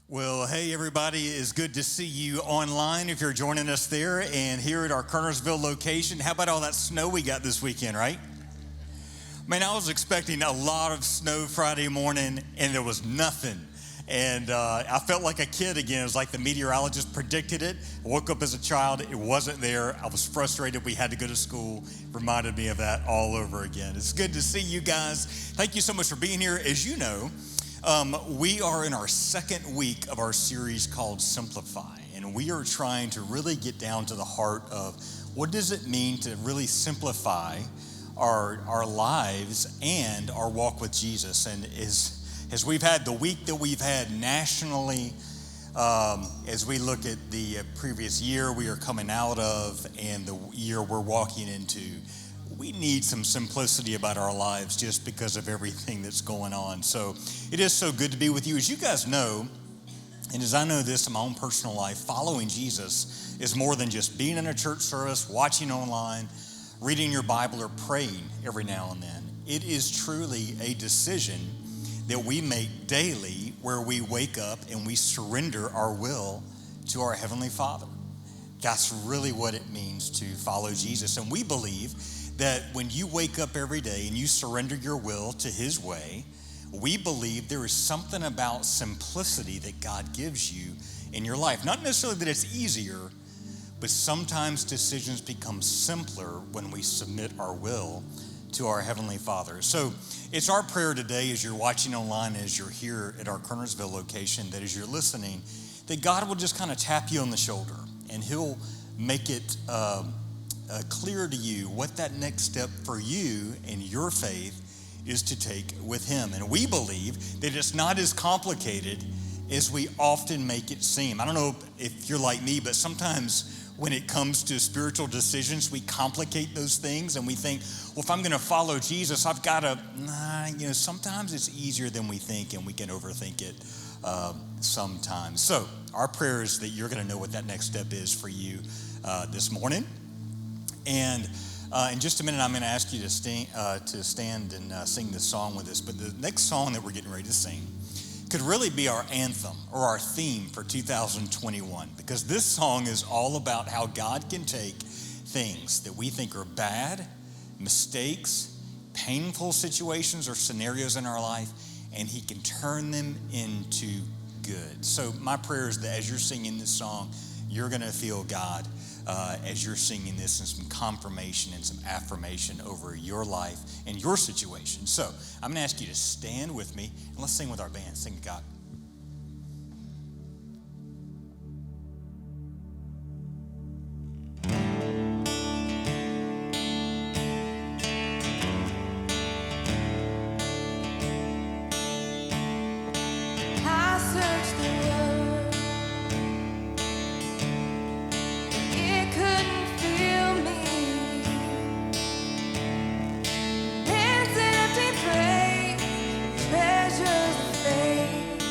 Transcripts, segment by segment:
Well, hey everybody, it's good to see you online if you're joining us there and here at our Kernersville location. How about all that snow we got this weekend, right? Man, I was expecting a lot of snow Friday morning and there was nothing. And I felt like a kid again. It was like the meteorologist predicted it. I woke up as a child, it wasn't there. I was frustrated we had to go to school. Reminded me of that all over again. It's good to see you guys. Thank you so much for being here. As you know, we are in our second week of our series called Simplify, and we are trying to really get down to the heart of what does it mean to really simplify our lives and our walk with Jesus. And as we've had the week that we've had nationally, as we look at the previous year we are coming out of and the year we're walking into, we need some simplicity about our lives just because of everything that's going on. So it is so good to be with you. As you guys know, and as I know this in my own personal life, following Jesus is more than just being in a church service, watching online, reading your Bible, or praying every now and then. It is truly a decision that we make daily where we wake up and we surrender our will to our Heavenly Father. That's really what it means to follow Jesus. And we believe that when you wake up every day and you surrender your will to His way, we believe there is something about simplicity that God gives you in your life. Not necessarily that it's easier, but sometimes decisions become simpler when we submit our will to our Heavenly Father. So it's our prayer today as you're watching online, as you're here at our Kernersville location, that as you're listening, that God will just kind of tap you on the shoulder and He'll make it clear to you what that next step for you in your faith is to take with Him. And we believe that it's not as complicated as we often make it seem. I don't know if you're like me, but sometimes when it comes to spiritual decisions, we complicate those things and we think, well, if I'm going to follow Jesus, I've got to, sometimes it's easier than we think and we can overthink it sometimes. So our prayer is that you're going to know what that next step is for you this morning. And in just a minute, I'm going to ask you to stand and sing this song with us. But the next song that we're getting ready to sing could really be our anthem or our theme for 2021, because this song is all about how God can take things that we think are bad, mistakes, painful situations or scenarios in our life, and He can turn them into good. So my prayer is that as you're singing this song, you're going to feel God as you're singing this, and some confirmation and some affirmation over your life and your situation. So I'm going to ask you to stand with me and let's sing with our band. Sing to God. Treasures fade.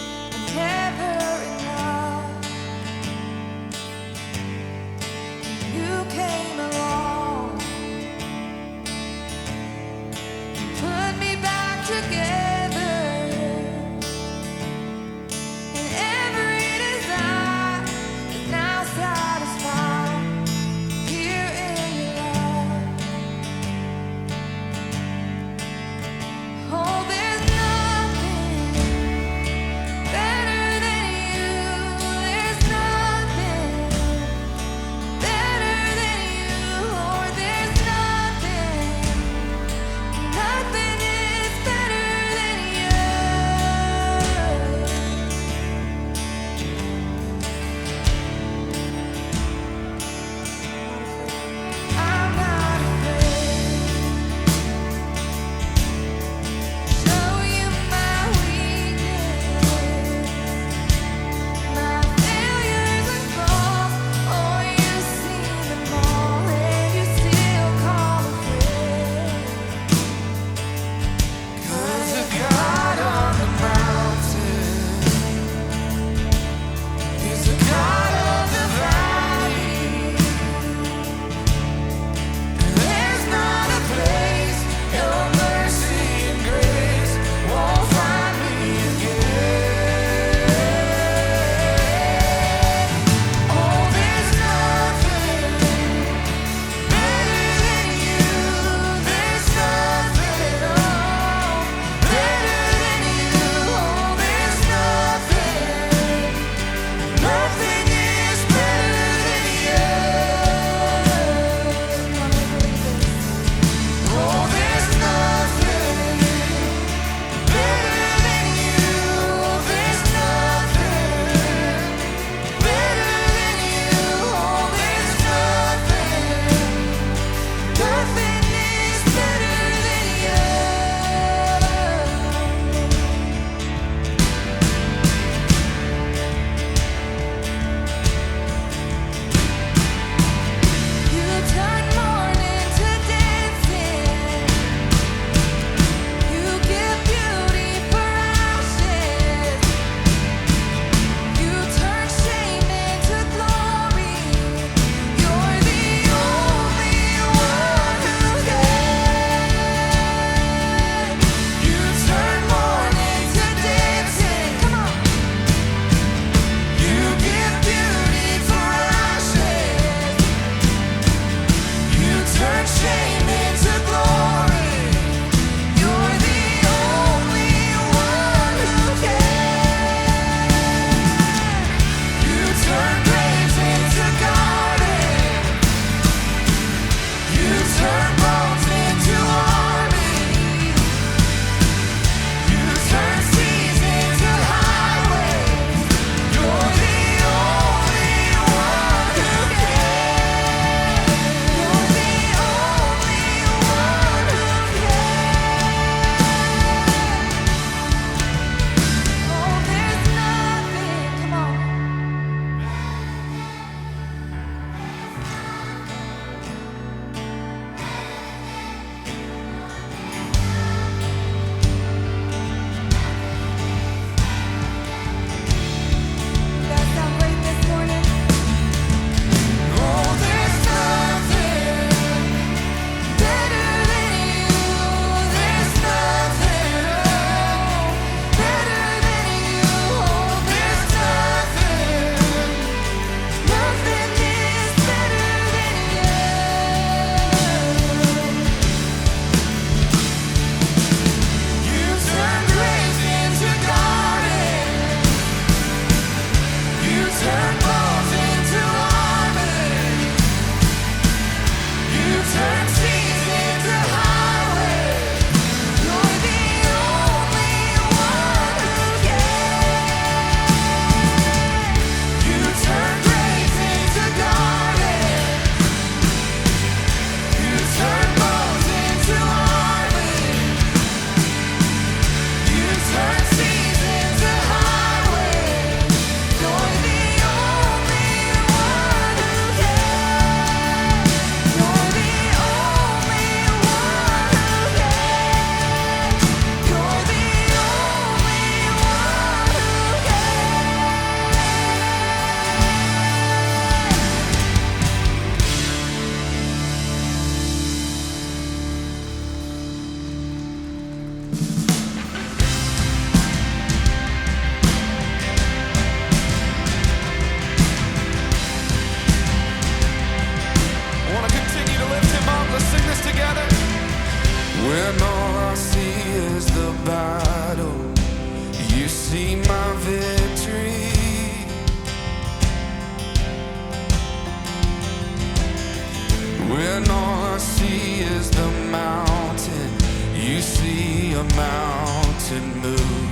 the mountain move.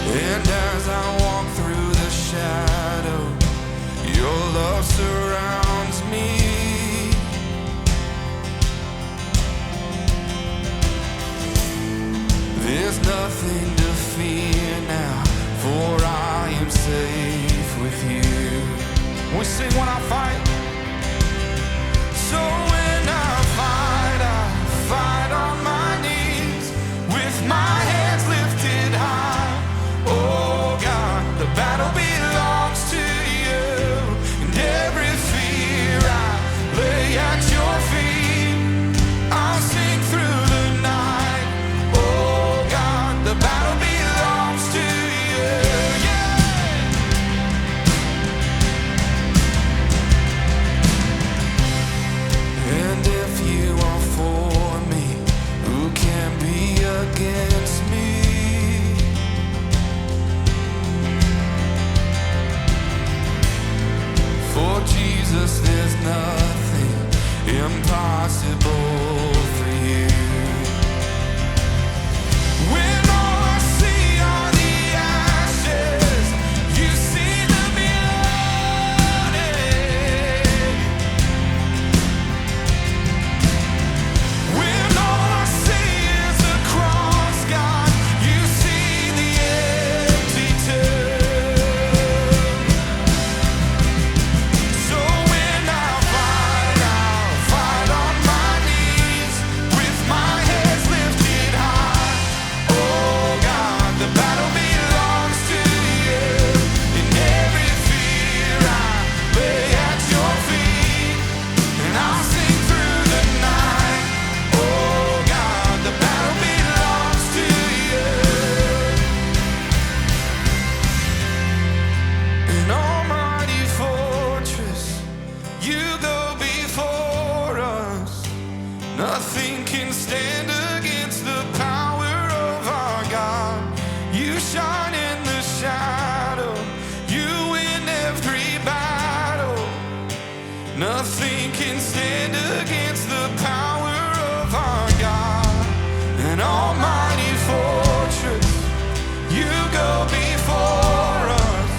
And as I walk through the shadow, your love surrounds me. There's nothing to fear now, for I am safe with you. We sing when I fight. So when I fight on my knees, with my hands lifted high. Oh God, the battle belongs to you, and every fear I lay at your feet. I'll sing through the night. Oh God, the battle belongs to you. Yeah. And if you are for me, who can be against me? For Jesus, there's nothing impossible for you. When all I see are the ashes, you see the beauty. When all I see is the cross, God, you see the empty tomb. So when I fight on my knees, with my hands lifted high. Oh God, the battle belongs to you, and every fear I lay at your feet, and I'll sing through the night. Oh God, the battle belongs to you. An almighty fortress, you go before us. Nothing can stand against the power of our God. You shine in the shadow, you win every battle. Nothing can stand against the power of our God. An almighty fortress, you go before us.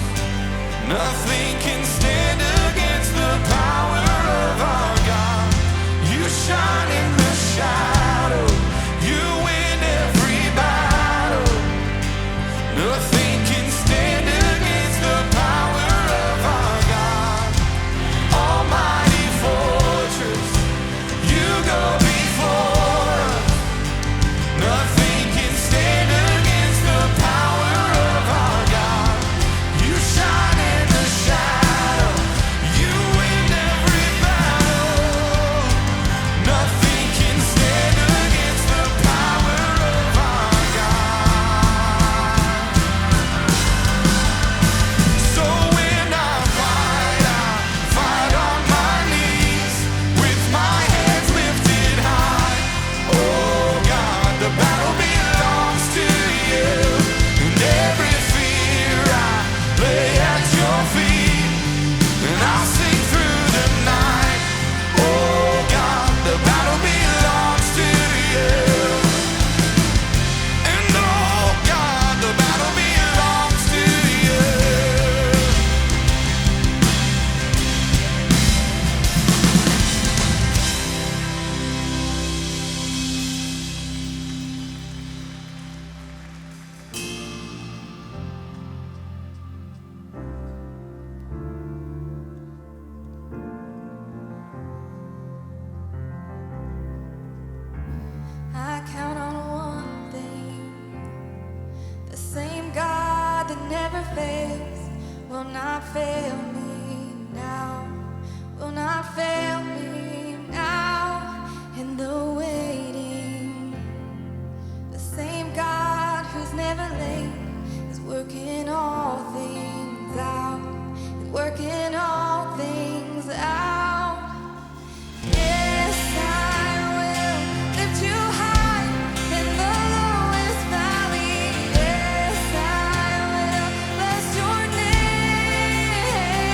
Nothing can stand against the power of our God. You shine in the shadow, you win every battle. Nothing can stand against the power of our God. Almighty fortress, you go before us. Nothing can stand against the power of our God. You shine in the shadow, you win every battle. Nothing can stand against the power of our God. So when I fight on my knees, with my hands lifted high. Oh God, the battle belongs to you, and every fear I lay at your feet, and I'll sing through the night. Oh God, the battle belongs to you, and oh God, the battle belongs to you. I count on one thing. The same God that never fails will not fail me now. Will not fail me now in the waiting. The same God who's never late is working all things out. Is working all things out. Yes, I will lift you high in the lowest valley. Yes, I will bless your name.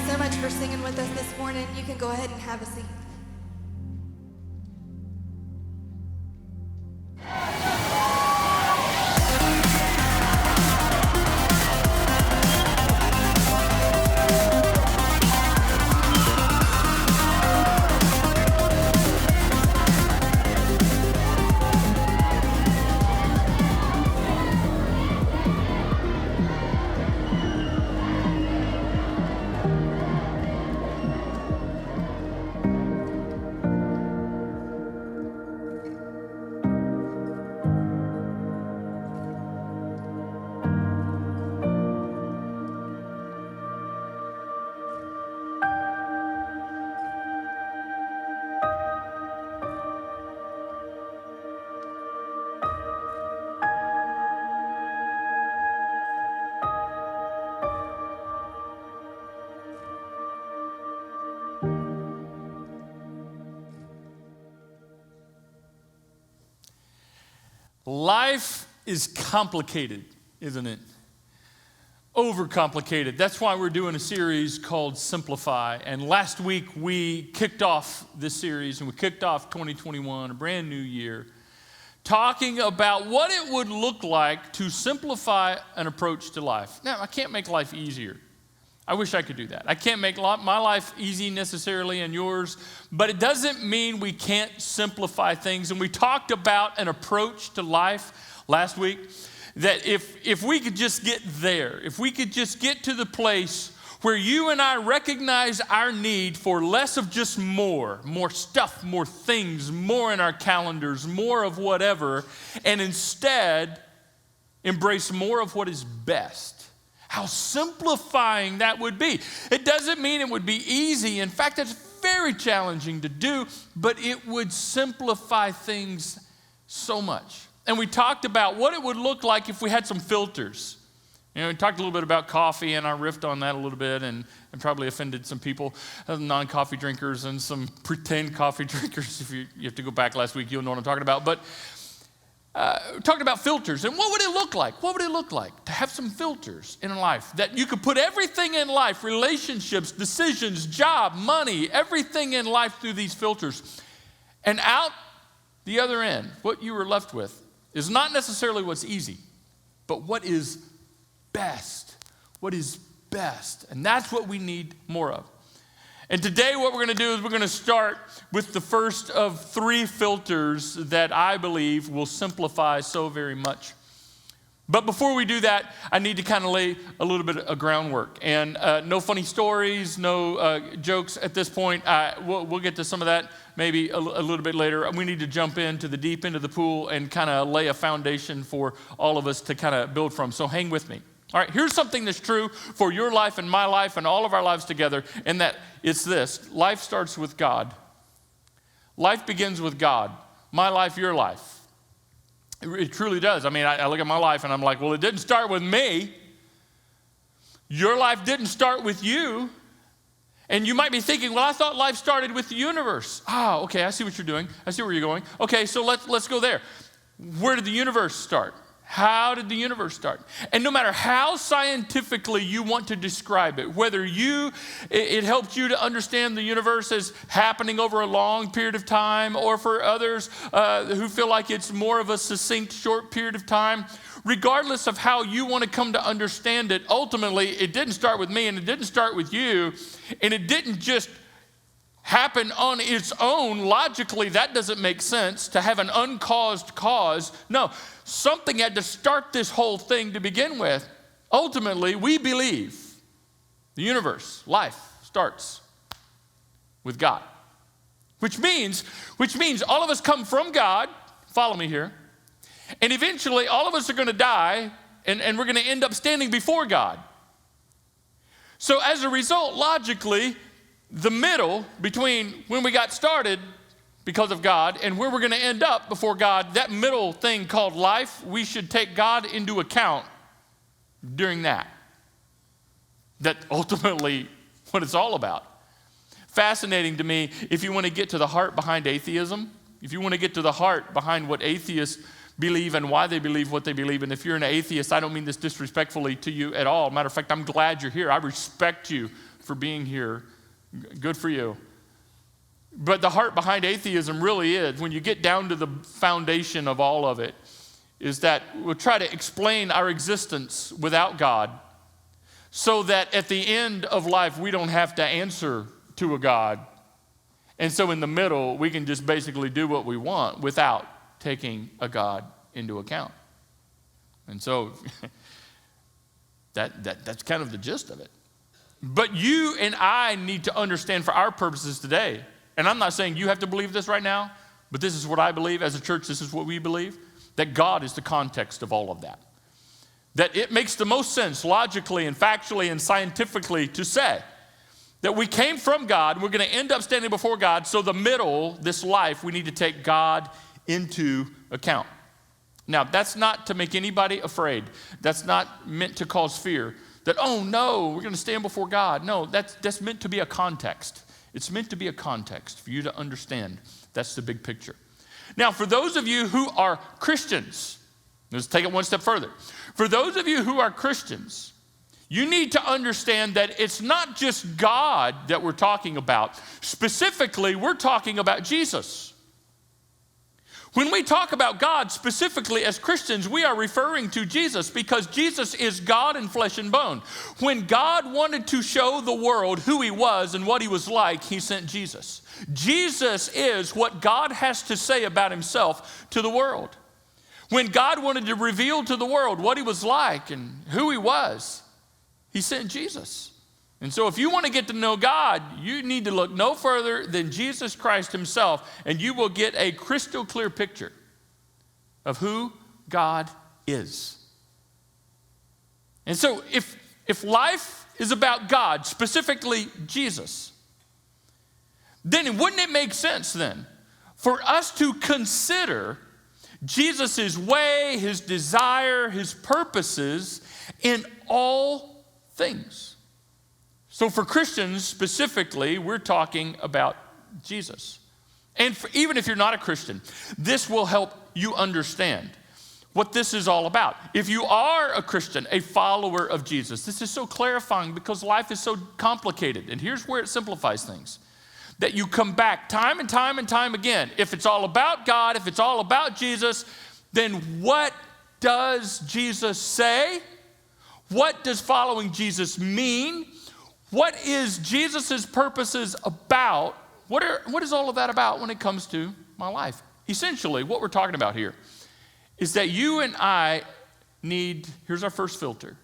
so much for singing with us this morning. You can go ahead and have a seat. Life is complicated, isn't it? Overcomplicated. That's why we're doing a series called Simplify. And last week we kicked off this series and we kicked off 2021, a brand new year, talking about what it would look like to simplify an approach to life. Now, I can't make life easier. I wish I could do that. I can't make my life easy necessarily and yours, but it doesn't mean we can't simplify things. And we talked about an approach to life last week that if we could just get there, if we could just get to the place where you and I recognize our need for less of just more stuff, more things, more in our calendars, more of whatever, and instead embrace more of what is best. How simplifying that would be. It doesn't mean it would be easy. In fact, it's very challenging to do, but it would simplify things so much. And we talked about what it would look like if we had some filters. You know, we talked a little bit about coffee, and I riffed on that a little bit and probably offended some people, non-coffee drinkers and some pretend coffee drinkers. If you have to go back last week, you'll know what I'm talking about. But talking about filters, and what would it look like? What would it look like to have some filters in life that you could put everything in life, relationships, decisions, job, money, everything in life through these filters. And out the other end, what you were left with is not necessarily what's easy, but what is best. What is best. And that's what we need more of. And today what we're going to do is we're going to start with the first of 3 filters that I believe will simplify so very much. But before we do that, I need to kind of lay a little bit of groundwork. And no funny stories, no jokes at this point. We'll get to some of that maybe a little bit later. We need to jump into the deep end of the pool and kind of lay a foundation for all of us to kind of build from. So hang with me. All right, here's something that's true for your life and my life and all of our lives together, and that it's this. Life starts with God. Life begins with God. My life, your life. It truly does. I mean, I look at my life and I'm like, well, it didn't start with me. Your life didn't start with you. And you might be thinking, well, I thought life started with the universe. Ah, okay, I see what you're doing. I see where you're going. Okay, so let's go there. Where did the universe start? How did the universe start? And no matter how scientifically you want to describe it, whether it helps you to understand the universe as happening over a long period of time, or for others who feel like it's more of a succinct, short period of time, regardless of how you want to come to understand it, ultimately, it didn't start with me and it didn't start with you, and it didn't just happen on its own. Logically, that doesn't make sense to have an uncaused cause. No, something had to start this whole thing to begin with. Ultimately, we believe the universe, life, starts with God. Which means all of us come from God, follow me here, and eventually all of us are going to die, and we're going to end up standing before God. So as a result, logically, the middle between when we got started because of God and where we're going to end up before God, that middle thing called life, we should take God into account during that. That's ultimately what it's all about. Fascinating to me, if you want to get to the heart behind atheism, if you want to get to the heart behind what atheists believe and why they believe what they believe. And if you're an atheist, I don't mean this disrespectfully to you at all. Matter of fact, I'm glad you're here. I respect you for being here. Good for you. But the heart behind atheism really is, when you get down to the foundation of all of it, is that we'll try to explain our existence without God so that at the end of life, we don't have to answer to a God. And so in the middle, we can just basically do what we want without taking a God into account. And so that's kind of the gist of it. But you and I need to understand for our purposes today, and I'm not saying you have to believe this right now, but this is what I believe. As a church, this is what we believe, that God is the context of all of that. That it makes the most sense logically and factually and scientifically to say that we came from God, we're going to end up standing before God, so the middle, this life, we need to take God into account. Now, that's not to make anybody afraid. That's not meant to cause fear. That, oh no, we're going to stand before God. No, that's meant to be a context. It's meant to be a context for you to understand. That's the big picture. Now, for those of you who are Christians, let's take it one step further. For those of you who are Christians, you need to understand that it's not just God that we're talking about. Specifically, we're talking about Jesus. When we talk about God specifically as Christians, we are referring to Jesus because Jesus is God in flesh and bone. When God wanted to show the world who he was and what he was like, he sent Jesus. Jesus is what God has to say about himself to the world. When God wanted to reveal to the world what he was like and who he was, he sent Jesus. And so if you want to get to know God, you need to look no further than Jesus Christ himself, and you will get a crystal clear picture of who God is. And so if life is about God, specifically Jesus, then wouldn't it make sense then for us to consider Jesus' way, his desire, his purposes in all things? So for Christians specifically, we're talking about Jesus. And even if you're not a Christian, this will help you understand what this is all about. If you are a Christian, a follower of Jesus, this is so clarifying because life is so complicated. And here's where it simplifies things. That you come back time and time and time again. If it's all about God, if it's all about Jesus, then what does Jesus say? What does following Jesus mean? What is Jesus' purposes about? What is all of that about when it comes to my life? Essentially, what we're talking about here is that you and I need, here's our first filter,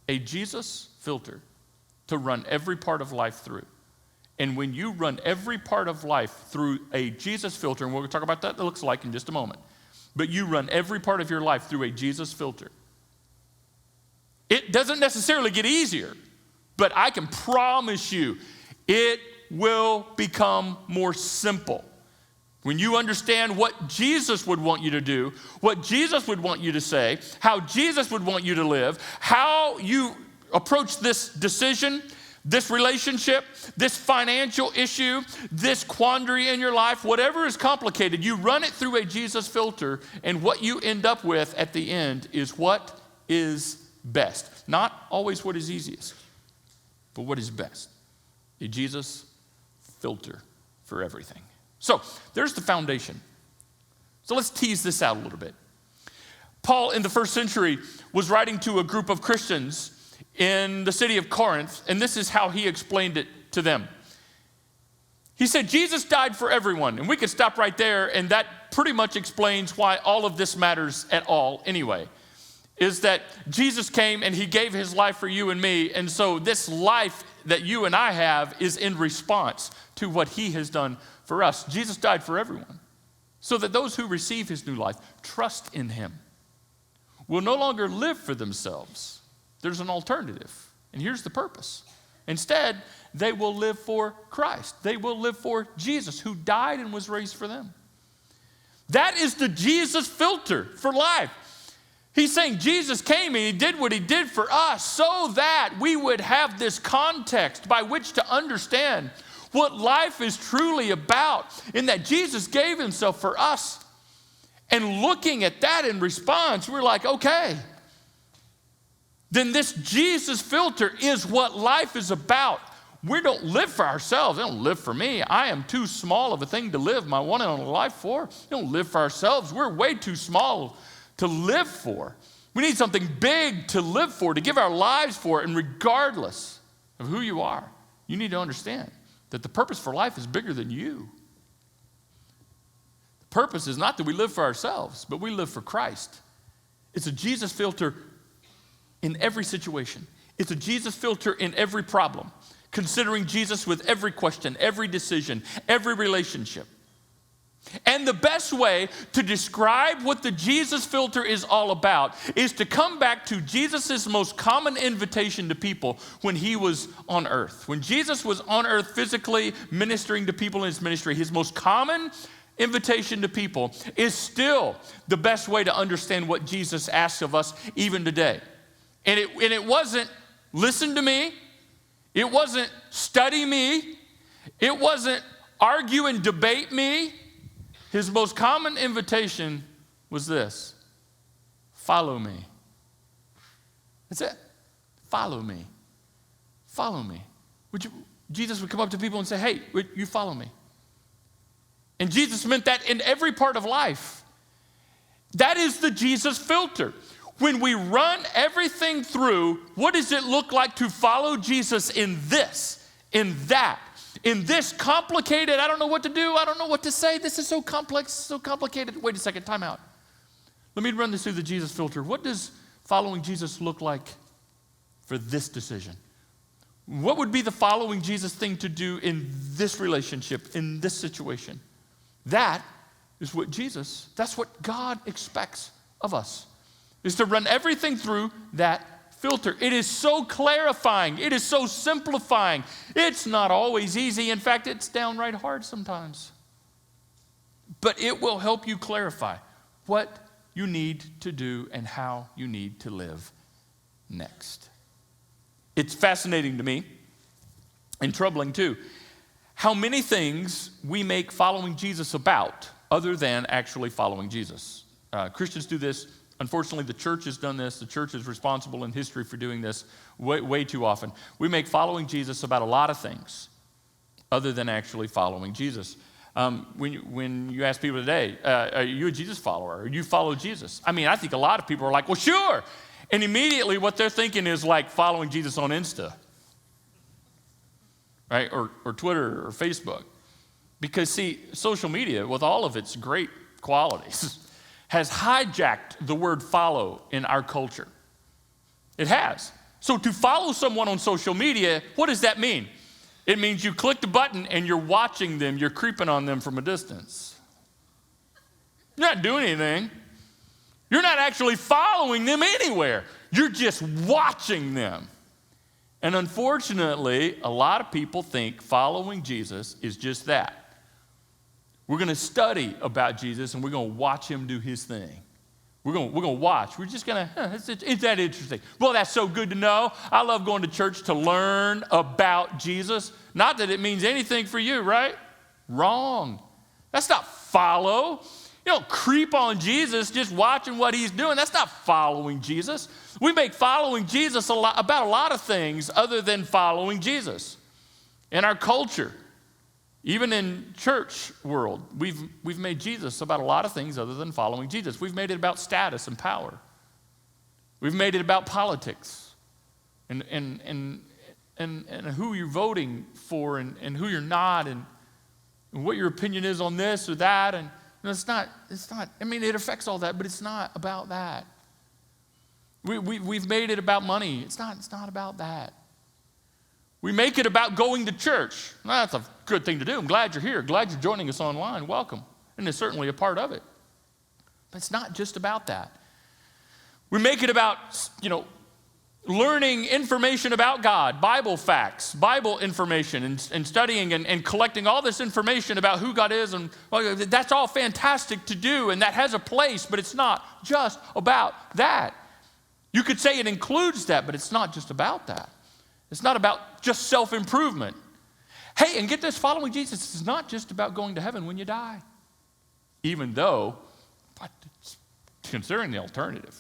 a Jesus filter to run every part of life through. And when you run every part of life through a Jesus filter, and we'll talk about what that looks like in just a moment, but you run every part of your life through a Jesus filter, it doesn't necessarily get easier. But I can promise you, it will become more simple. When you understand what Jesus would want you to do, what Jesus would want you to say, how Jesus would want you to live, how you approach this decision, this relationship, this financial issue, this quandary in your life, whatever is complicated, you run it through a Jesus filter, and what you end up with at the end is what is best. Not always what is easiest, but what is best. A Jesus filter for everything. So there's the foundation. So let's tease this out a little bit. Paul in the first century was writing to a group of Christians in the city of Corinth, and this is how he explained it to them. He said, Jesus died for everyone. And we could stop right there, and that pretty much explains why all of this matters at all anyway. Is that Jesus came and he gave his life for you and me. And so this life that you and I have is in response to what he has done for us. Jesus died for everyone so that those who receive his new life, trust in him, will no longer live for themselves. There's an alternative. And here's the purpose. Instead, they will live for Christ. They will live for Jesus who died and was raised for them. That is the Jesus filter for life. He's saying Jesus came and he did what he did for us so that we would have this context by which to understand what life is truly about, in that Jesus gave himself for us. And looking at that in response, we're like, okay, then this Jesus filter is what life is about. We don't live for ourselves. They don't live for me. I am too small of a thing to live my one and only life for. We don't live for ourselves. We're way too small to live for. We need something big to live for, to give our lives for. And regardless of who you are, you need to understand that the purpose for life is bigger than you. The purpose is not that we live for ourselves, but we live for Christ. It's a Jesus filter in every situation. It's a Jesus filter in every problem, considering Jesus with every question, every decision, every relationship. And the best way to describe what the Jesus filter is all about is to come back to Jesus' most common invitation to people when he was on earth. When Jesus was on earth physically ministering to people in his ministry, his most common invitation to people is still the best way to understand what Jesus asks of us even today. And it wasn't listen to me. It wasn't study me. It wasn't argue and debate me. His most common invitation was this: follow me. That's it. Follow me. Follow me. Jesus would come up to people and say, hey, you follow me. And Jesus meant that in every part of life. That is the Jesus filter. When we run everything through, what does it look like to follow Jesus in this, in that, in this complicated, I don't know what to do, I don't know what to say, this is so complex, so complicated. Wait a second, time out. Let me run this through the Jesus filter. What does following Jesus look like for this decision? What would be the following Jesus thing to do in this relationship, in this situation? That is what Jesus, that's what God expects of us, is to run everything through that filter. It is so clarifying. It is so simplifying. It's not always easy. In fact, it's downright hard sometimes. But it will help you clarify what you need to do and how you need to live next. It's fascinating to me, and troubling too, how many things we make following Jesus about other than actually following Jesus. Christians do this. Unfortunately, the church has done this. The church is responsible in history for doing this way too often. We make following Jesus about a lot of things other than actually following Jesus. When you ask people today, are you a Jesus follower? Or you follow Jesus? I mean, I think a lot of people are like, well, sure. And immediately what they're thinking is like following Jesus on Insta, right? Or Twitter or Facebook. Because see, social media, with all of its great qualities, has hijacked the word follow in our culture. It has. So to follow someone on social media, what does that mean? It means you click the button and you're watching them, you're creeping on them from a distance. You're not doing anything. You're not actually following them anywhere. You're just watching them. And unfortunately, a lot of people think following Jesus is just that. We're going to study about Jesus and we're going to watch him do his thing. We're going to watch. We're just going to, it's that interesting. Well, that's so good to know. I love going to church to learn about Jesus. Not that it means anything for you, right? Wrong. That's not follow. You don't creep on Jesus just watching what he's doing. That's not following Jesus. We make following Jesus about a lot of things other than following Jesus. In our culture, even in church world, we've made Jesus about a lot of things other than following Jesus. We've made it about status and power. We've made it about politics and who you're voting for and who you're not and what your opinion is on this or that. And it's not, I mean, it affects all that, but it's not about that. We've made it about money. It's not about that. We make it about going to church. Well, that's a good thing to do. I'm glad you're here. Glad you're joining us online. Welcome. And it's certainly a part of it. But it's not just about that. We make it about, learning information about God, Bible facts, Bible information, and studying and collecting all this information about who God is. And well, that's all fantastic to do, and that has a place, but it's not just about that. You could say it includes that, but it's not just about that. It's not about just self-improvement. Hey, and get this, following Jesus is not just about going to heaven when you die. Even though considering the alternative,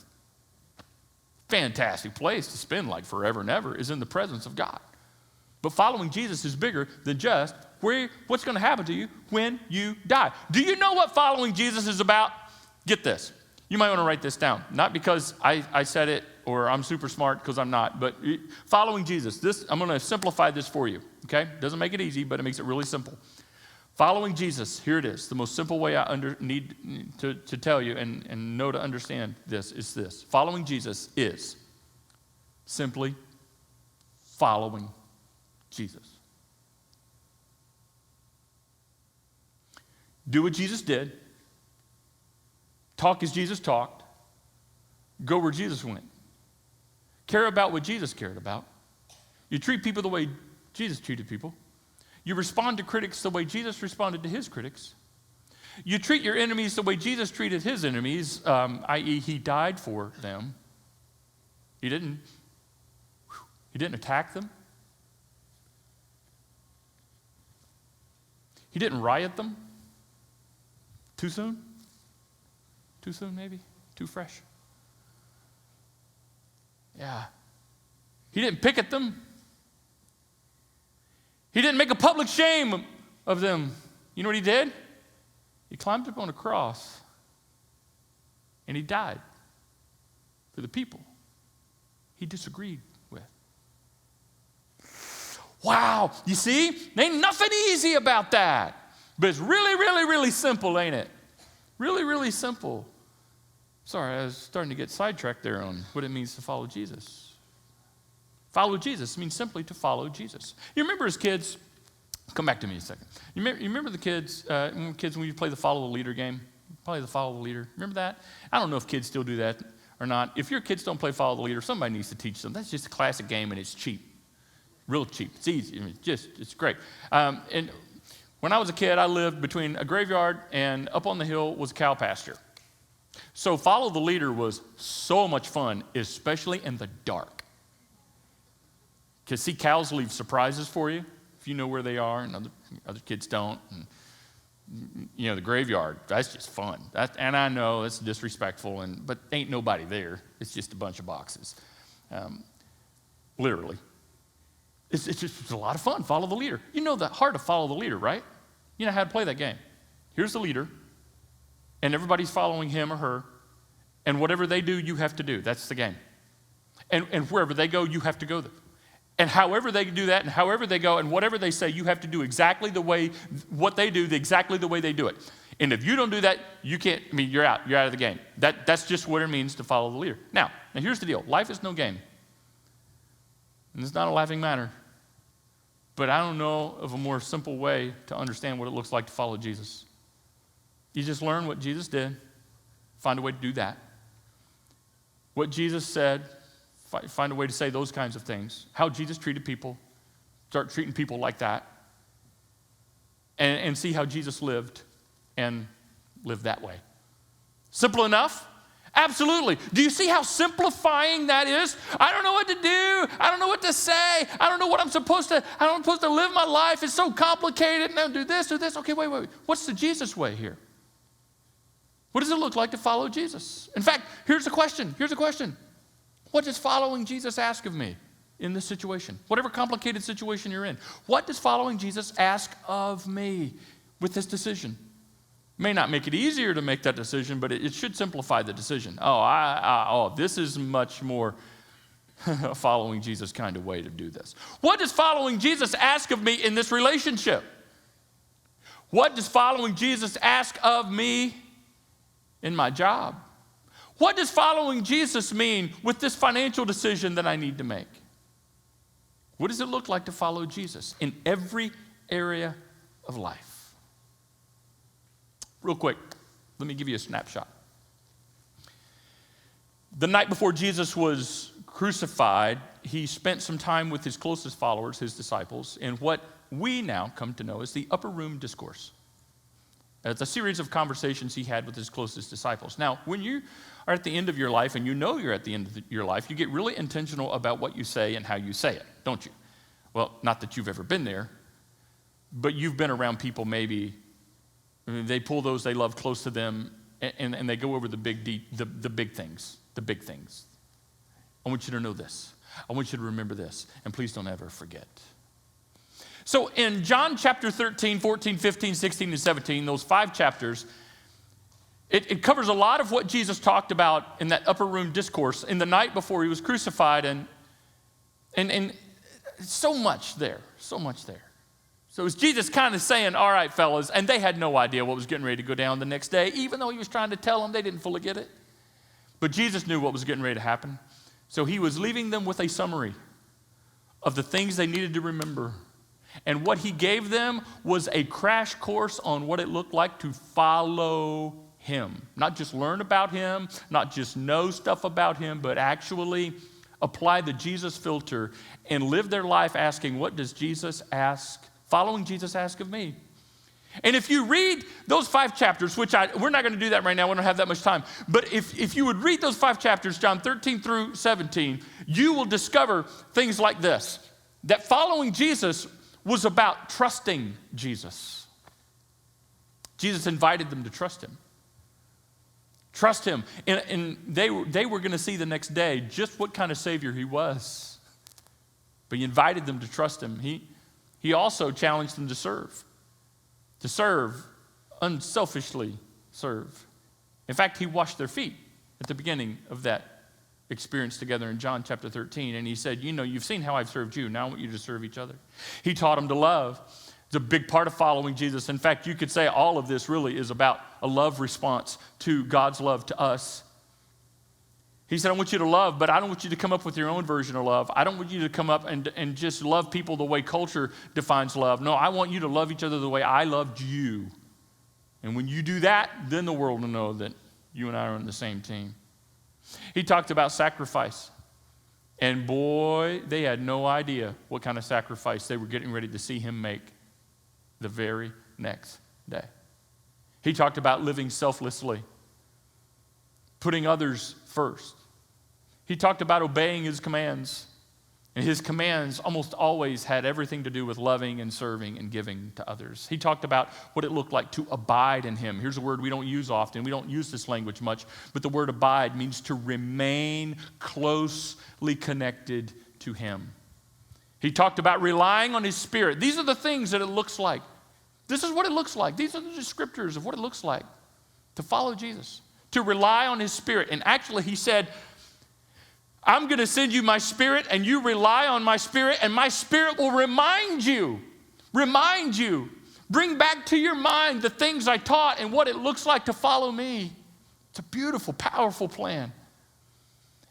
fantastic place to spend like forever and ever is in the presence of God. But following Jesus is bigger than just what's going to happen to you when you die. Do you know what following Jesus is about? Get this. You might want to write this down. Not because I said it or I'm super smart, because I'm not, but following Jesus. I'm going to simplify this for you, okay? Doesn't make it easy, but it makes it really simple. Following Jesus, here it is. The most simple way I need to tell you and know to understand this is this. Following Jesus is simply following Jesus. Do what Jesus did. Talk as Jesus talked. Go where Jesus went. Care about what Jesus cared about. You treat people the way Jesus treated people. You respond to critics the way Jesus responded to his critics. You treat your enemies the way Jesus treated his enemies, i.e., he died for them. He didn't attack them. He didn't riot them. Too soon? Too soon, maybe? Too fresh? Yeah. He didn't picket them. He didn't make a public shame of them. You know what he did? He climbed up on a cross and he died for the people he disagreed with. Wow, you see? Ain't nothing easy about that. But it's really, really, really simple, ain't it? Really, really simple. Sorry, I was starting to get sidetracked there on what it means to follow Jesus. Follow Jesus means simply to follow Jesus. You remember as kids, come back to me a second. You remember the kids when you play the follow the leader game? Play the follow the leader. Remember that? I don't know if kids still do that or not. If your kids don't play follow the leader, somebody needs to teach them. That's just a classic game and it's cheap. Real cheap. It's easy. I mean, it's great. And when I was a kid, I lived between a graveyard and up on the hill was a cow pasture. So follow the leader was so much fun, especially in the dark. Because see, cows leave surprises for you if you know where they are and other kids don't. And, you know, the graveyard, that's just fun. And I know it's disrespectful, but ain't nobody there. It's just a bunch of boxes. Literally. It's a lot of fun. Follow the leader. You know the heart of follow the leader, right? You know how to play that game. Here's the leader, and everybody's following him or her, and whatever they do, you have to do. That's the game. And wherever they go, you have to go there. And however they do that, and however they go, and whatever they say, you have to do exactly what they do, exactly the way they do it. And if you don't do that, you can't, you're out. You're out of the game. That's just what it means to follow the leader. Now here's the deal. Life is no game. And it's not a laughing matter. But I don't know of a more simple way to understand what it looks like to follow Jesus. You just learn what Jesus did, find a way to do that. What Jesus said, find a way to say those kinds of things. How Jesus treated people, start treating people like that. And see how Jesus lived and live that way. Simple enough? Absolutely. Do you see how simplifying that is? I don't know what to do. I don't know what to say. I don't know what I'm supposed to live my life. It's so complicated. Now do this, do this. Okay, wait. What's the Jesus way here? What does it look like to follow Jesus? In fact, here's a question. What does following Jesus ask of me in this situation? Whatever complicated situation you're in. What does following Jesus ask of me with this decision? May not make it easier to make that decision, but it should simplify the decision. This is much more a following Jesus kind of way to do this. What does following Jesus ask of me in this relationship? What does following Jesus ask of me in my job? What does following Jesus mean with this financial decision that I need to make? What does it look like to follow Jesus in every area of life? Real quick, let me give you a snapshot. The night before Jesus was crucified, he spent some time with his closest followers, his disciples, in what we now come to know as the Upper Room Discourse. It's a series of conversations he had with his closest disciples. Now, when you are at the end of your life, and you know you're at the end of your life, you get really intentional about what you say and how you say it, don't you? Well, not that you've ever been there, but you've been around people maybe. They pull those they love close to them, and they go over the big things, the big things. I want you to know this. I want you to remember this, and please don't ever forget. So in John chapter 13, 14, 15, 16, and 17, those 5 chapters, it covers a lot of what Jesus talked about in that upper room discourse in the night before he was crucified, and so much there. So it's Jesus kind of saying, all right, fellas, and they had no idea what was getting ready to go down the next day, even though he was trying to tell them, they didn't fully get it. But Jesus knew what was getting ready to happen. So he was leaving them with a summary of the things they needed to remember. And what he gave them was a crash course on what it looked like to follow him. Not just learn about him, not just know stuff about him, but actually apply the Jesus filter and live their life asking, what does Jesus ask, following Jesus ask of me? And if you read those 5 chapters, which we're not going to do that right now, we don't have that much time, but if you would read those 5 chapters, John 13 through 17, you will discover things like this, that following Jesus was about trusting Jesus. Jesus invited them to trust him. Trust him. And they were going to see the next day just what kind of Savior he was. But he invited them to trust him. He also challenged them to serve, unselfishly serve. In fact, he washed their feet at the beginning of that experience together in John chapter 13. And he said, you've seen how I've served you. Now I want you to serve each other. He taught them to love. It's a big part of following Jesus. In fact, you could say all of this really is about a love response to God's love to us. He said, I want you to love, but I don't want you to come up with your own version of love. I don't want you to come up and just love people the way culture defines love. No, I want you to love each other the way I loved you. And when you do that, then the world will know that you and I are on the same team. He talked about sacrifice. And boy, they had no idea what kind of sacrifice they were getting ready to see him make the very next day. He talked about living selflessly, putting others first. He talked about obeying his commands. And his commands almost always had everything to do with loving and serving and giving to others. He talked about what it looked like to abide in him. Here's a word we don't use often. We don't use this language much, but the word abide means to remain closely connected to him. He talked about relying on his Spirit. These are the things that it looks like. This is what it looks like. These are the descriptors of what it looks like to follow Jesus, to rely on his Spirit. And actually, he said, I'm going to send you my Spirit, and you rely on my Spirit, and my Spirit will remind you, bring back to your mind the things I taught and what it looks like to follow me. It's a beautiful, powerful plan.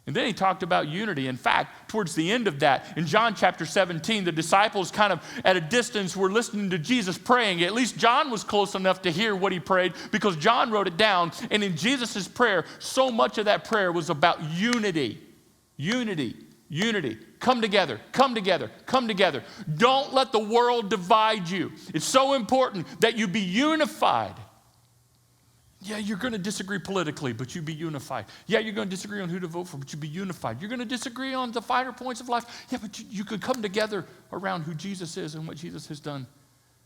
And then he talked about unity. In fact, towards the end of that, in John chapter 17, the disciples kind of at a distance were listening to Jesus praying. At least John was close enough to hear what he prayed because John wrote it down. And in Jesus' prayer, so much of that prayer was about unity. Unity. Come together. Don't let the world divide you. It's so important that you be unified. Yeah, you're going to disagree politically, but you be unified. Yeah, you're going to disagree on who to vote for, but you be unified. You're going to disagree on the finer points of life. Yeah, but you could come together around who Jesus is and what Jesus has done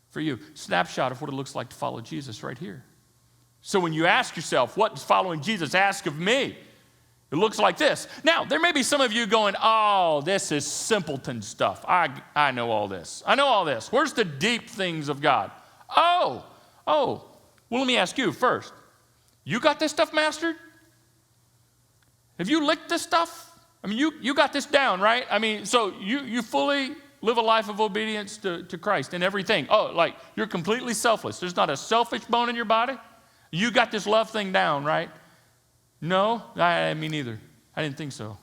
for you. Snapshot of what it looks like to follow Jesus right here. So when you ask yourself, what does following Jesus ask of me? It looks like this. Now, there may be some of you going, oh, this is simpleton stuff. I know all this. Where's the deep things of God? Oh. Well, let me ask you first. You got this stuff mastered? Have you licked this stuff? I mean, you got this down, right? I mean, so you fully live a life of obedience to Christ in everything. Oh, like you're completely selfless. There's not a selfish bone in your body. You got this love thing down, right? No, me neither. I didn't think so.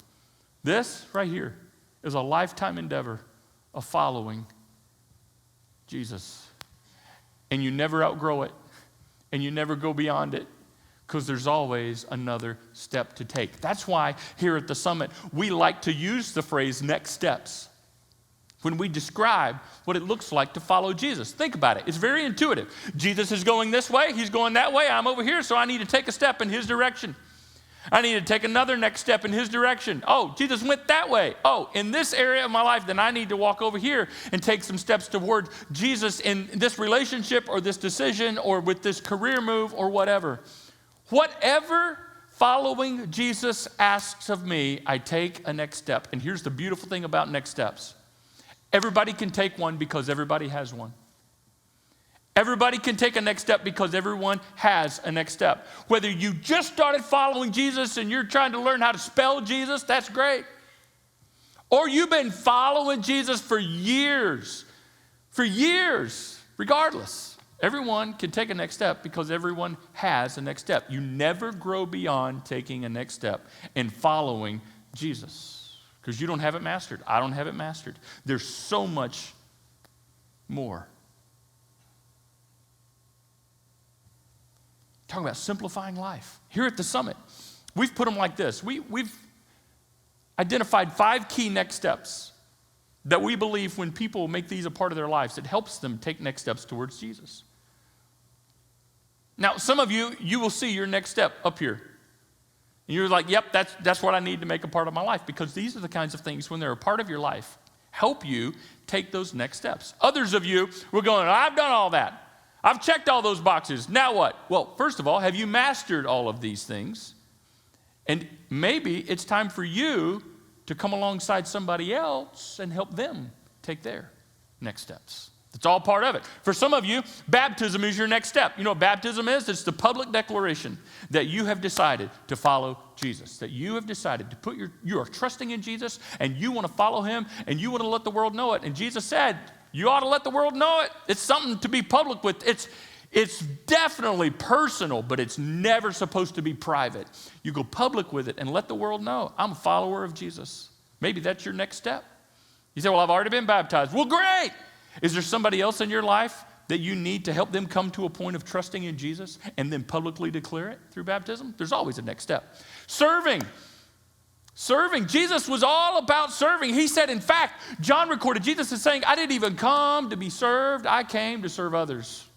This right here is a lifetime endeavor of following Jesus. And you never outgrow it. And you never go beyond it because there's always another step to take. That's why here at the summit, we like to use the phrase next steps when we describe what it looks like to follow Jesus. Think about it. It's very intuitive. Jesus is going this way. He's going that way. I'm over here, so I need to take a step in his direction. I need to take another next step in his direction. Oh, Jesus went that way. Oh, in this area of my life, then I need to walk over here and take some steps toward Jesus in this relationship or this decision or with this career move or whatever. Whatever following Jesus asks of me, I take a next step. And here's the beautiful thing about next steps. Everybody can take one because everybody has one. Everybody can take a next step because everyone has a next step. Whether you just started following Jesus and you're trying to learn how to spell Jesus, that's great. Or you've been following Jesus for years, regardless. Everyone can take a next step because everyone has a next step. You never grow beyond taking a next step and following Jesus because you don't have it mastered. I don't have it mastered. There's so much more. Talking about simplifying life. Here at the summit, we've put them like this. We've identified 5 key next steps that we believe when people make these a part of their lives, it helps them take next steps towards Jesus. Now, some of you will see your next step up here. And you're like, yep, that's what I need to make a part of my life, because these are the kinds of things, when they're a part of your life, help you take those next steps. Others of you were going, I've done all that. I've checked all those boxes. Now what? Well, first of all, have you mastered all of these things? And maybe it's time for you to come alongside somebody else and help them take their next steps. It's all part of it. For some of you, baptism is your next step. You know what baptism is? It's the public declaration that you have decided to follow Jesus, that you have decided to you are trusting in Jesus and you want to follow him and you want to let the world know it. And Jesus said, you ought to let the world know it. It's something to be public with. It's definitely personal, but it's never supposed to be private. You go public with it and let the world know, I'm a follower of Jesus. Maybe that's your next step. You say, well, I've already been baptized. Well, great. Is there somebody else in your life that you need to help them come to a point of trusting in Jesus and then publicly declare it through baptism? There's always a next step. Serving. Jesus was all about serving. He said, in fact, John recorded, Jesus is saying, I didn't even come to be served. I came to serve others.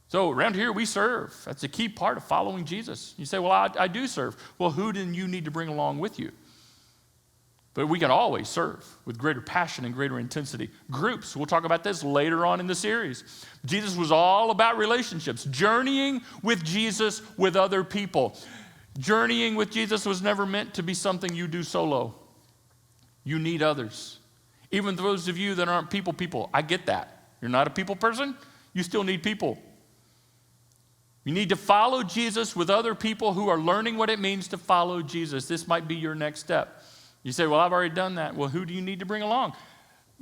So around here, we serve. That's a key part of following Jesus. You say, well, I do serve. Well, who do you need to bring along with you? But we can always serve with greater passion and greater intensity. Groups, we'll talk about this later on in the series. Jesus was all about relationships, journeying with Jesus with other people. Journeying with Jesus was never meant to be something you do solo. You need others. Even those of you that aren't people, I get that. You're not a people person, you still need people. You need to follow Jesus with other people who are learning what it means to follow Jesus. This might be your next step. You say, well, I've already done that. Well, who do you need to bring along?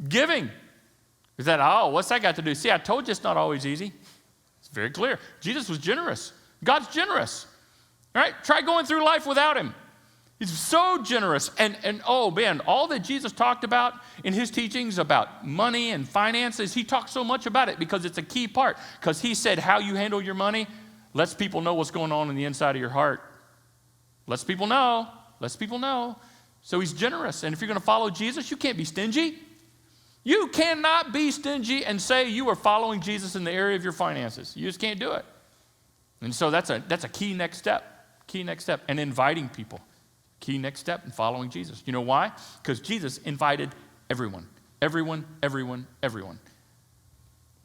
Giving. Is that, what's that got to do? See, I told you it's not always easy. It's very clear. Jesus was generous. God's generous. All right? Try going through life without him. He's so generous. And oh, man, all that Jesus talked about in his teachings about money and finances, he talked so much about it because it's a key part. Because he said how you handle your money lets people know what's going on in the inside of your heart. Lets people know. So he's generous. And if you're going to follow Jesus, you can't be stingy. You cannot be stingy and say you are following Jesus in the area of your finances. You just can't do it. And so that's a key next step. And inviting people. Key next step in following Jesus. You know why? Because Jesus invited everyone. Everyone.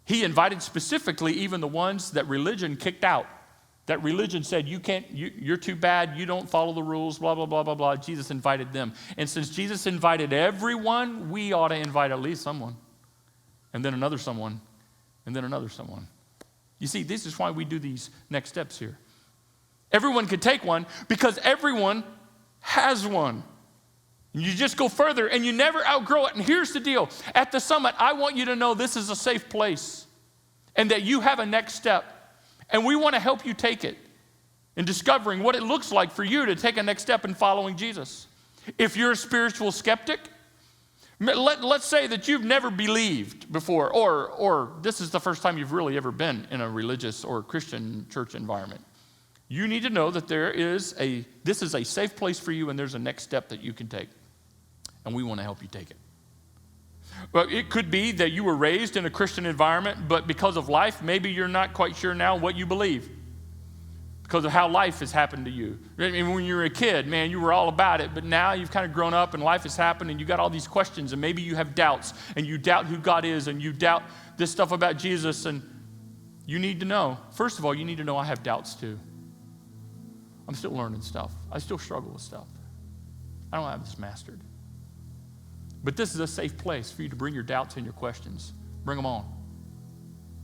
He invited specifically even the ones that religion kicked out. That religion said, you're too bad, you don't follow the rules, blah, blah, blah, blah, blah. Jesus invited them. And since Jesus invited everyone, we ought to invite at least someone. And then another someone. And then another someone. You see, this is why we do these next steps here. Everyone could take one because everyone has one. And you just go further and you never outgrow it. And here's the deal. At the summit, I want you to know this is a safe place and that you have a next step. And we want to help you take it in discovering what it looks like for you to take a next step in following Jesus. If you're a spiritual skeptic, let's say that you've never believed before, or this is the first time you've really ever been in a religious or Christian church environment. You need to know that this is a safe place for you and there's a next step that you can take. And we want to help you take it. But it could be that you were raised in a Christian environment, but because of life, maybe you're not quite sure now what you believe because of how life has happened to you. I mean, when you were a kid, man, you were all about it, but now you've kind of grown up and life has happened and you got all these questions and maybe you have doubts and you doubt who God is and you doubt this stuff about Jesus and you need to know. First of all, you need to know I have doubts too. I'm still learning stuff. I still struggle with stuff. I don't have this mastered. But this is a safe place for you to bring your doubts and your questions. Bring them on.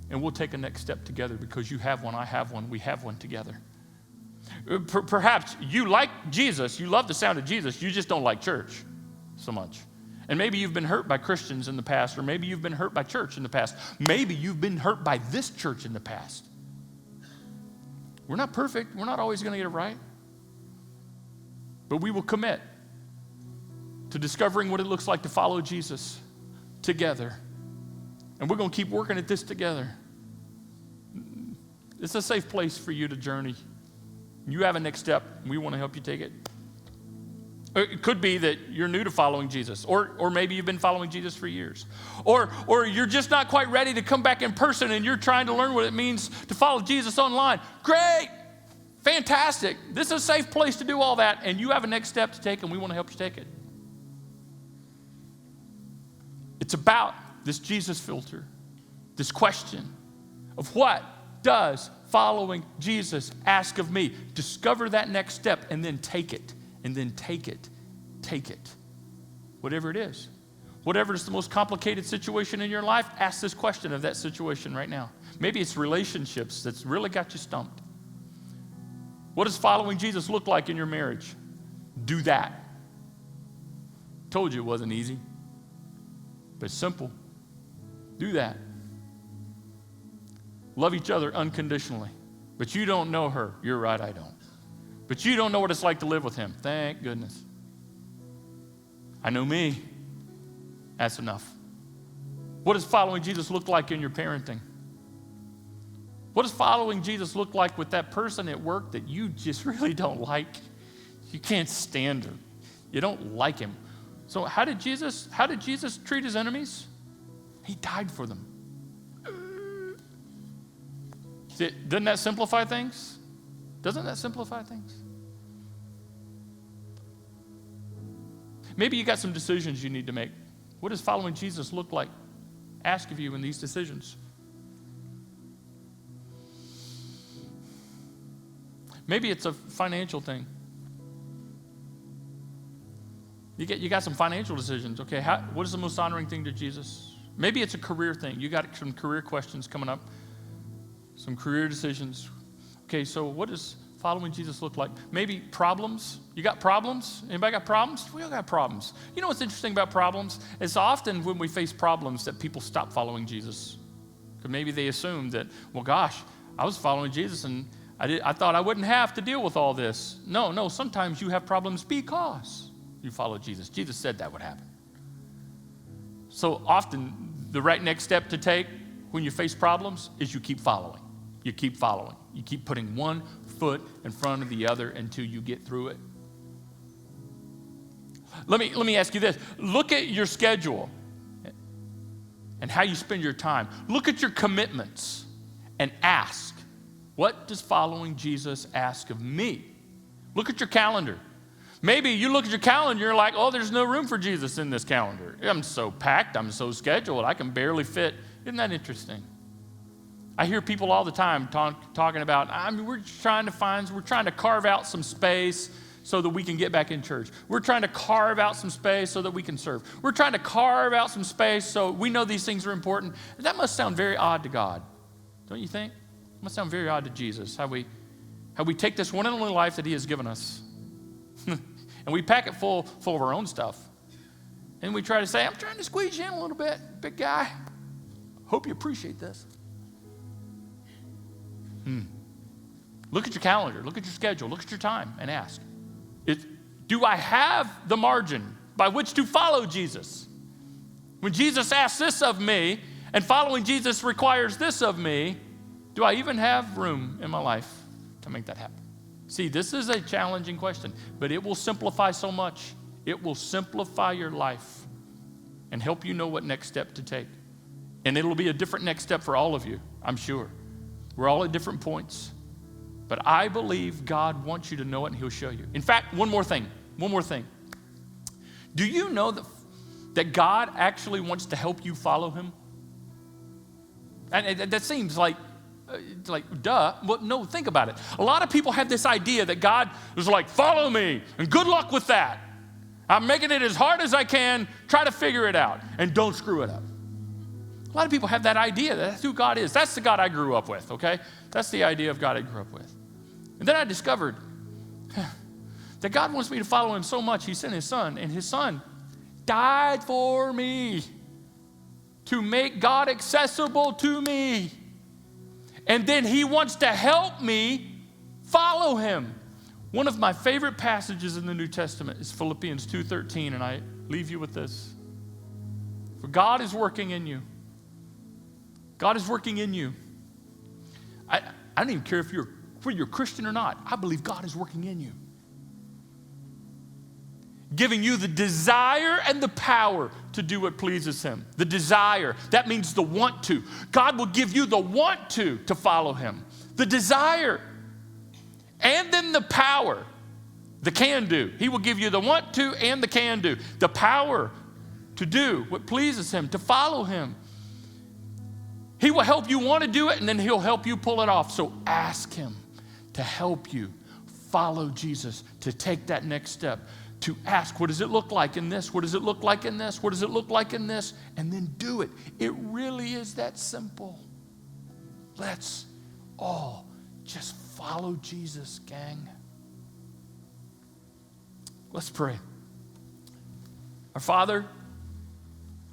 And we'll take a next step together because you have one, I have one, we have one together. Perhaps you like Jesus, you love the sound of Jesus, you just don't like church so much. And maybe you've been hurt by Christians in the past, or maybe you've been hurt by church in the past. Maybe you've been hurt by this church in the past. We're not perfect. We're not always going to get it right. But we will commit to discovering what it looks like to follow Jesus together. And we're going to keep working at this together. It's a safe place for you to journey. You have a next step. We want to help you take it. It could be that you're new to following Jesus, or maybe you've been following Jesus for years. Or you're just not quite ready to come back in person and you're trying to learn what it means to follow Jesus online. Great, fantastic. This is a safe place to do all that, and you have a next step to take, and we want to help you take it. It's about this Jesus filter, this question of what does following Jesus ask of me? Discover that next step and then take it. And then take it. Whatever it is. Whatever is the most complicated situation in your life, ask this question of that situation right now. Maybe it's relationships that's really got you stumped. What does following Jesus look like in your marriage? Do that. Told you it wasn't easy, but it's simple. Do that. Love each other unconditionally. But you don't know her. You're right, I don't. But you don't know what it's like to live with him. Thank goodness. I know me. That's enough. What does following Jesus look like in your parenting? What does following Jesus look like with that person at work that you just really don't like? You can't stand her. You don't like him. So how did Jesus treat his enemies? He died for them. Doesn't that simplify things? Doesn't that simplify things? Maybe you got some decisions you need to make. What does following Jesus look like? Ask of you in these decisions. Maybe it's a financial thing. You got some financial decisions. Okay, what is the most honoring thing to Jesus? Maybe it's a career thing. You got some career questions coming up, some career decisions. Okay, so what does following Jesus look like? Maybe problems. You got problems? Anybody got problems? We all got problems. You know what's interesting about problems? It's often when we face problems that people stop following Jesus. Because maybe they assume that, well, gosh, I was following Jesus and I thought I wouldn't have to deal with all this. No, sometimes you have problems because you follow Jesus. Jesus said that would happen. So often the right next step to take when you face problems is you keep following. You keep following. You keep putting one foot in front of the other until you get through it. Let me ask you this. Look at your schedule and how you spend your time. Look at your commitments and ask, what does following Jesus ask of me? Look at your calendar. Maybe you look at your calendar and you're like, oh, there's no room for Jesus in this calendar. I'm so packed. I'm so scheduled. I can barely fit. Isn't that interesting? I hear people all the time talking about, we're trying to carve out some space so that we can get back in church. We're trying to carve out some space so that we can serve. We're trying to carve out some space so we know these things are important. That must sound very odd to God, don't you think? It must sound very odd to Jesus, how we take this one and only life that he has given us and we pack it full of our own stuff. And we try to say, I'm trying to squeeze you in a little bit, big guy. Hope you appreciate this. Look at your calendar, look at your schedule, look at your time, and ask, do I have the margin by which to follow Jesus? When Jesus asks this of me, and following Jesus requires this of me, do I even have room in my life to make that happen? See, this is a challenging question, but it will simplify so much. It will simplify your life and help you know what next step to take. And it'll be a different next step for all of you, I'm sure. We're all at different points. But I believe God wants you to know it and he'll show you. In fact, one more thing. Do you know that God actually wants to help you follow him? And that seems like Like, duh. Well, no, think about it. A lot of people have this idea that God is like, follow me, and good luck with that. I'm making it as hard as I can, try to figure it out, and don't screw it up. A lot of people have that idea. That's who God is. That's the God I grew up with, okay? That's the idea of God I grew up with. And then I discovered that God wants me to follow him so much, he sent his son, and his son died for me to make God accessible to me. And then he wants to help me follow him. One of my favorite passages in the New Testament is Philippians 2:13, and I leave you with this. For God is working in you. God is working in you. I don't even care whether you're Christian or not. I believe God is working in you. Giving you the desire and the power to do what pleases him. The desire, that means the want to. God will give you the want to follow him. The desire. And then the power, the can do. He will give you the want to and the can do. The power to do what pleases him, to follow him. He will help you want to do it, and then he'll help you pull it off. So ask him to help you follow Jesus, to take that next step. To ask, what does it look like in this? What does it look like in this? What does it look like in this? And then do it. It really is that simple. Let's all just follow Jesus, gang. Let's pray. Our Father,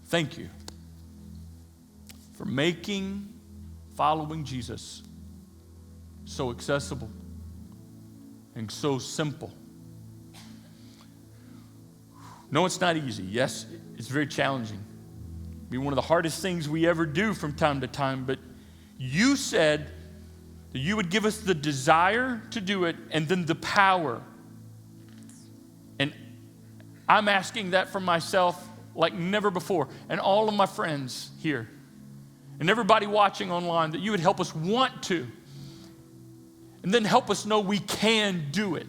thank you for making following Jesus so accessible and so simple. No, it's not easy. Yes, it's very challenging. It'll be one of the hardest things we ever do from time to time, but you said that you would give us the desire to do it and then the power. And I'm asking that for myself like never before, and all of my friends here, and everybody watching online, that you would help us want to, and then help us know we can do it.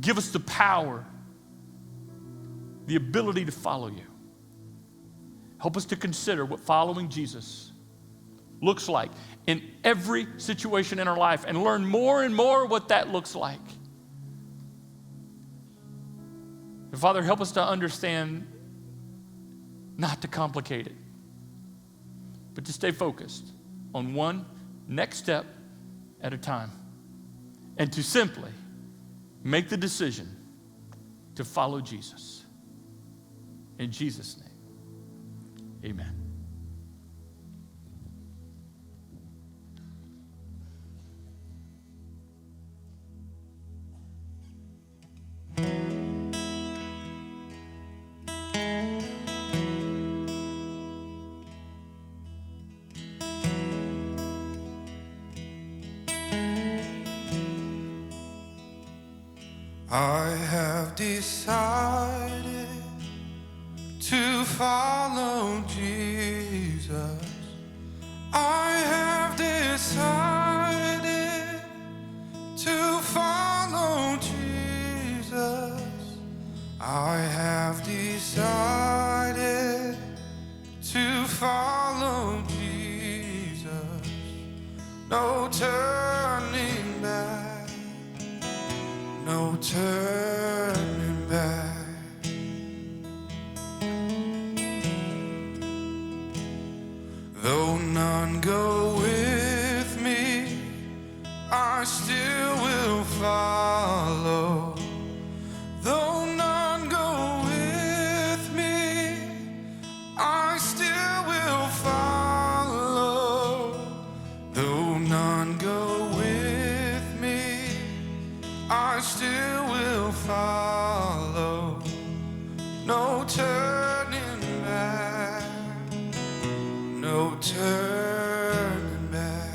Give us the power, the ability to follow you. Help us to consider what following Jesus looks like in every situation in our life and learn more and more what that looks like. And Father, help us to understand not to complicate it, but to stay focused on one next step at a time and to simply make the decision to follow Jesus. In Jesus' name, amen. I have decided to follow Jesus. I have decided to follow Jesus. I have decided to follow Jesus. No turning back. No turning back. Though none go with me, I still will follow. Though none go with me, I still will follow. Though none go with me, I still will follow. No turning back. No turning back.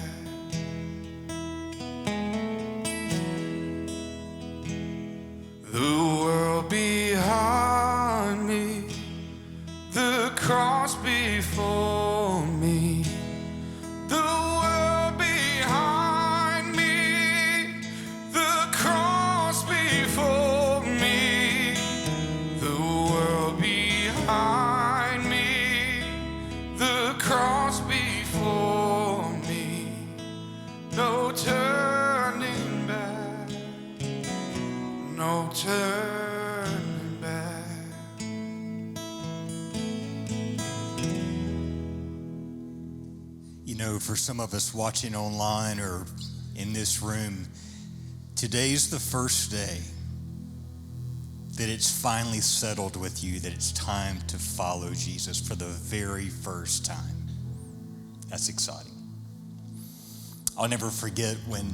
The world behind me, the cross before me. The world behind me, the cross before me. The world behind me, the cross before me. know, for some of us watching online or in this room, today's the first day that it's finally settled with you that it's time to follow Jesus for the very first time. That's exciting. I'll never forget when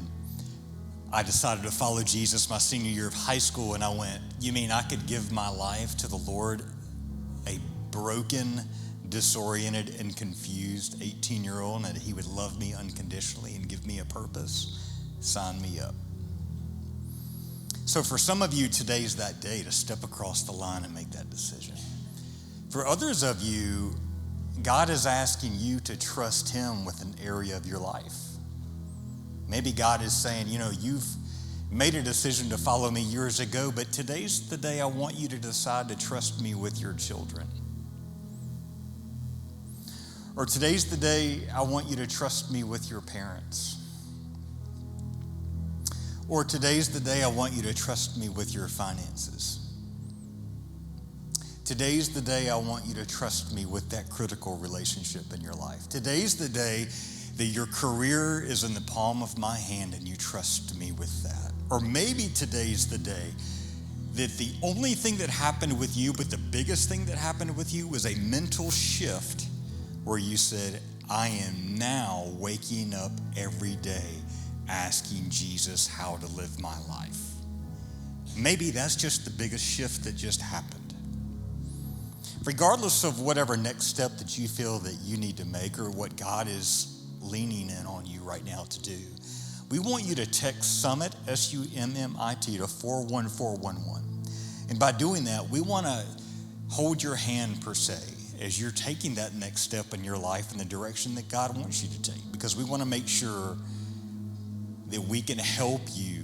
I decided to follow Jesus my senior year of high school, and I went, you mean I could give my life to the Lord, a broken, disoriented, and confused 18-year-old, and that he would love me unconditionally and give me a purpose? Sign me up. So for some of you, today's that day to step across the line and make that decision. For others of you, God is asking you to trust him with an area of your life. Maybe God is saying, you know, you've made a decision to follow me years ago, but today's the day I want you to decide to trust me with your children. Or today's the day I want you to trust me with your parents. Or today's the day I want you to trust me with your finances. Today's the day I want you to trust me with that critical relationship in your life. Today's the day that your career is in the palm of my hand and you trust me with that. Or maybe today's the day that the only thing that happened with you, but the biggest thing that happened with you, was a mental shift where you said, I am now waking up every day asking Jesus how to live my life. Maybe that's just the biggest shift that just happened. Regardless of whatever next step that you feel that you need to make or what God is leaning in on you right now to do, we want you to text SUMMIT, SUMMIT, to 41411. And by doing that, we want to hold your hand, per se, as you're taking that next step in your life in the direction that God wants you to take, because we want to make sure that we can help you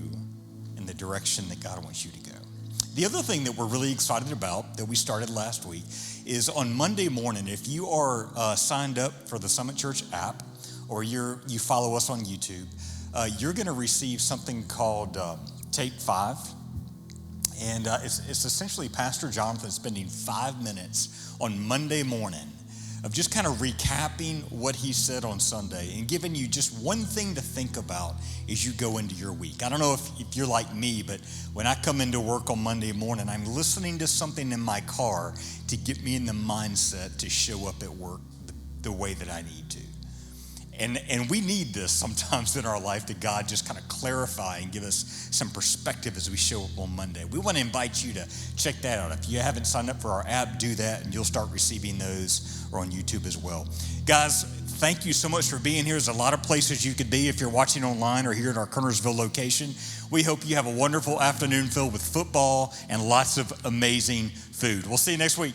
in the direction that God wants you to go. The other thing that we're really excited about that we started last week is on Monday morning, if you are signed up for the Summit Church app or you follow us on YouTube, you're going to receive something called Take 5. And it's essentially Pastor Jonathan spending 5 minutes on Monday morning of just kind of recapping what he said on Sunday and giving you just one thing to think about as you go into your week. I don't know if you're like me, but when I come into work on Monday morning, I'm listening to something in my car to get me in the mindset to show up at work the way that I need to. And we need this sometimes in our life, that God just kind of clarify and give us some perspective as we show up on Monday. We want to invite you to check that out. If you haven't signed up for our app, do that, and you'll start receiving those, or on YouTube as well. Guys, thank you so much for being here. There's a lot of places you could be if you're watching online or here at our Kernersville location. We hope you have a wonderful afternoon filled with football and lots of amazing food. We'll see you next week.